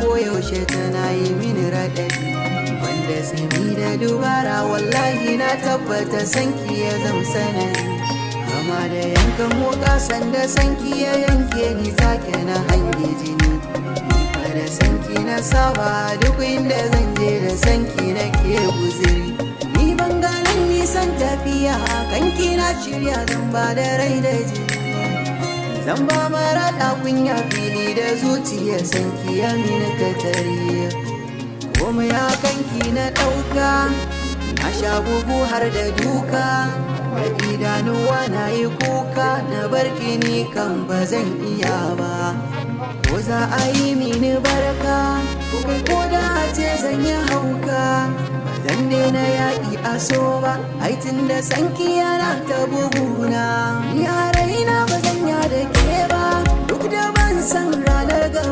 koyaushe tana yi mini raɗaɗi. Wanda sami da dubara wallahi na tabbata sanki ya zam sanadi. Kama da yankan wuka sanda sanki ya yanke ni take na hange jini. Da sanki na saba duk inda zan je da sanki na ke guziri. Ni ban ganin nisan tafiya kanki na shirya zan ba da rai da jini. Zan ba mara kunya fili da zuciya sanki ya mini katari. Komai ya kanki na ɗauka na sha bugu har da duka. Da idanuwa na yi kuka na barki ni kan ba zan iya ba. Ko za a yi mini barka kai ko da ce zan yi hauka. Zan daina yaƙi a so ba aitin da sanki yana ta buguna. Ni a raina ba zan ya da ke ba duk da ban san